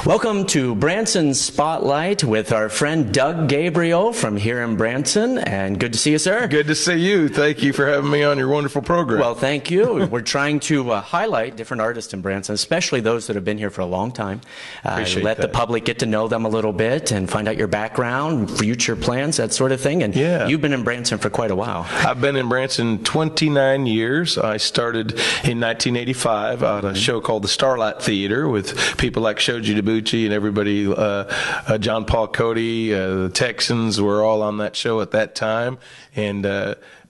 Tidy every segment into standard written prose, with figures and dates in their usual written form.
Welcome to Branson Spotlight with our friend Doug Gabriel from here in Branson, and good to see you, sir. Good to see you. Thank you for having me on your wonderful program. Well, thank you. We're trying to highlight different artists in Branson, especially those that have been here for a long time. Let the public get to know them a little bit and find out your background, future plans, that sort of thing. And you've been in Branson for quite a while. I've been in Branson 29 years. I started in 1985 on a show called the Starlight Theater with people like Shoji Debucci and everybody, John Paul Cody, the Texans were all on that show at that time.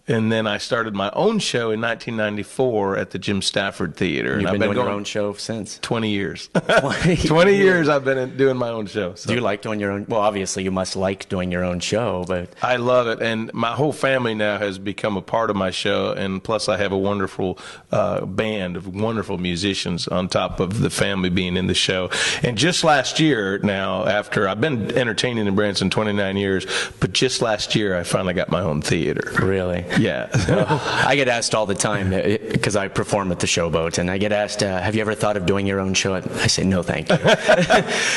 And then I started my own show in 1994 at the Jim Stafford Theater. You've been doing your own show since? 20 years. 20 years I've been doing my own show. So. Do you like doing your own? Well, obviously you must like doing your own show, but... I love it. And my whole family now has become a part of my show. And plus I have a wonderful band of wonderful musicians on top of the family being in the show. And just last year now, after I've been entertaining in Branson 29 years, but just last year I finally got my own theater. Really? Yeah. I get asked all the time because I perform at the Showboat, and I get asked, have you ever thought of doing your own show? I say, no, thank you.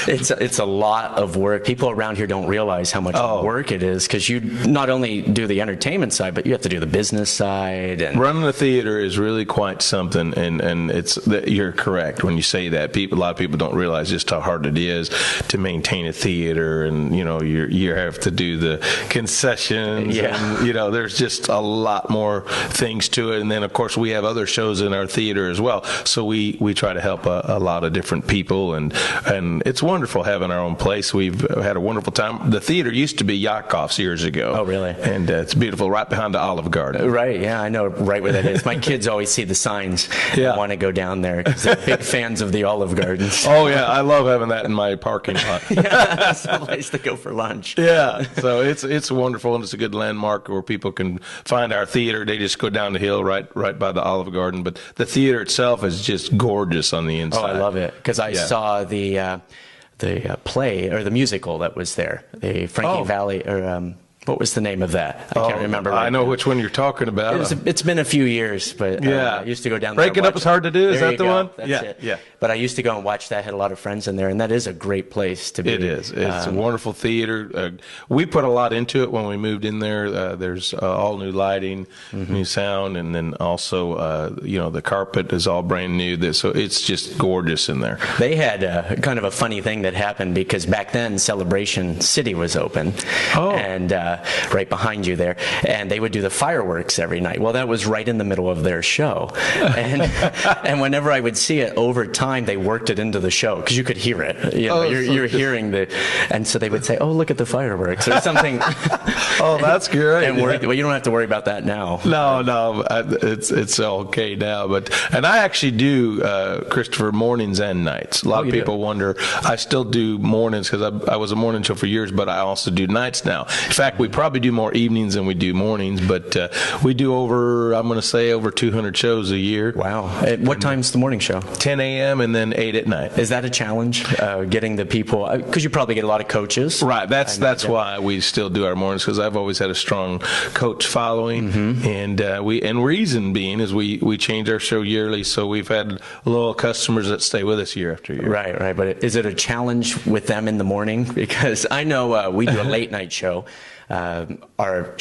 It's a lot of work. People around here don't realize how much work it is, because you not only do the entertainment side, but you have to do the business side. And running a theater is really quite something, and you're correct when you say that. A lot of people don't realize just how hard it is to maintain a theater, and you have to do the concessions, and there's just a lot more things to it. And then of course we have other shows in our theater as well, so we try to help a lot of different people, and it's wonderful having our own place. We've had a wonderful time. The theater used to be Yakov's years ago. Oh, really? And it's beautiful, right behind the Olive Garden. Right, yeah, I know right where that is. My kids always see the signs and want to go down there because they're big fans of the Olive Gardens. Oh yeah, I love having that in my parking lot. Yeah, it's a place to go for lunch. Yeah, so it's wonderful, and it's a good landmark where people can find our theater. They just go down the hill right by the Olive Garden, but the theater itself is just gorgeous on the inside. Oh, I love it, because I saw the play or the musical that was there, the Frankie Valli, or what was the name of that? I can't remember. I know which one you're talking about. It's been a few years, but I used to go down there. Break It Up is Hard to Do. Is that the one? That's it. Yeah. But I used to go and watch that. Had a lot of friends in there, and that is a great place to be. It is. It's a wonderful theater. We put a lot into it when we moved in there. There's all new lighting, new sound, and then also the carpet is all brand new. So it's just gorgeous in there. They had kind of a funny thing that happened, because back then Celebration City was open, and right behind you there, and they would do the fireworks every night. Well, that was right in the middle of their show, and whenever I would see it over time, they worked it into the show because you could hear it. You're hearing and so they would say, "Oh, look at the fireworks," or something. Oh, that's great. And well, you don't have to worry about that now. No, it's okay now. And I actually do, Christopher, mornings and nights. A lot of people wonder. I still do mornings because I was a morning show for years, but I also do nights now. In fact, we probably do more evenings than we do mornings, but we do over 200 shows a year. Wow. At what time's the morning show? 10 a.m. and then 8 at night. Is that a challenge, getting the people, because you probably get a lot of coaches? Right. That's why we still do our mornings, because I've always had a strong coach following, and reason being is we change our show yearly, so we've had loyal customers that stay with us year after year. Right. But is it a challenge with them in the morning? Because I know we do a late night show. Our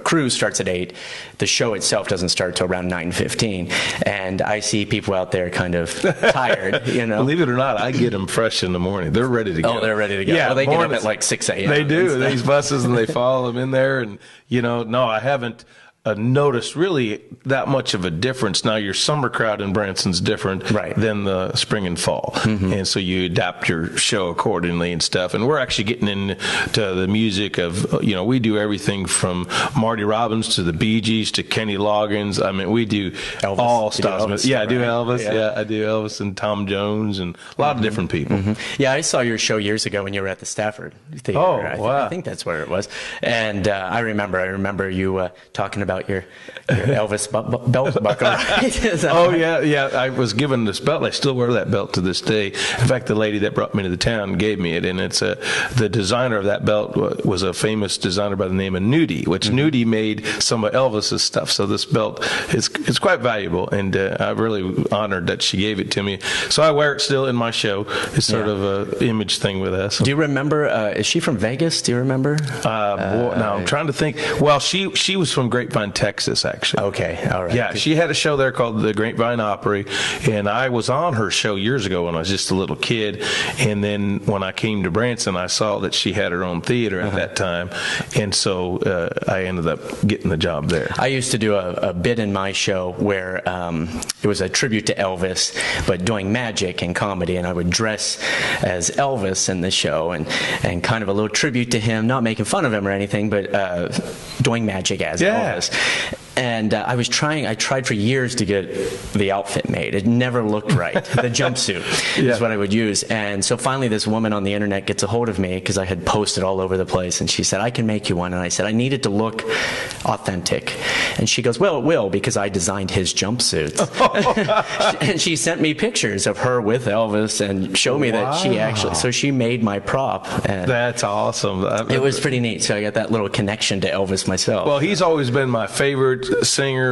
cruise starts at 8. The show itself doesn't start till around 9:15, and I see people out there kind of tired. Believe it or not, I get them fresh in the morning. They're ready to go. Oh, they're ready to go. Yeah, well, they get up at like 6 a.m. They do. These buses, and they follow them in there, and no, I haven't noticed really that much of a difference. Now, your summer crowd in Branson's different than the spring and fall, and so you adapt your show accordingly and stuff. And we're actually getting into the music of, we do everything from Marty Robbins to the Bee Gees to Kenny Loggins. I mean, we do Elvis. all styles. Yeah, I do Elvis. Yeah, I do Elvis and Tom Jones and a lot of different people. Yeah, I saw your show years ago when you were at the Stafford Theater. Oh, wow. I think that's where it was. And I remember you talking about about your Elvis belt buckle. Right? Oh, yeah. I was given this belt. I still wear that belt to this day. In fact, the lady that brought me to the town gave me it, and it's the designer of that belt was a famous designer by the name of Nudie, which Nudie made some of Elvis's stuff. So this belt is quite valuable, and I'm really honored that she gave it to me. So I wear it still in my show. It's sort of an image thing with us. Do you remember? Is she from Vegas? Do you remember? Now I'm trying to think. Well, she was from Grapevine, Texas, actually. Okay, all right. Yeah, she had a show there called the Grapevine Opry, and I was on her show years ago when I was just a little kid. And then when I came to Branson, I saw that she had her own theater at that time, and so I ended up getting the job there. I used to do a bit in my show where it was a tribute to Elvis, but doing magic and comedy, and I would dress as Elvis in the show and kind of a little tribute to him, not making fun of him or anything, but doing magic as Elvis. And I tried for years to get the outfit made. It never looked right. The jumpsuit is what I would use. And so finally this woman on the internet gets a hold of me because I had posted all over the place. And she said, I can make you one. And I said, I need it to look authentic. And she goes, well, it will, because I designed his jumpsuits. And she sent me pictures of her with Elvis and showed me that she actually, so she made my prop. And that's awesome. It was pretty neat. So I got that little connection to Elvis myself. Well, he's always been my favorite singer.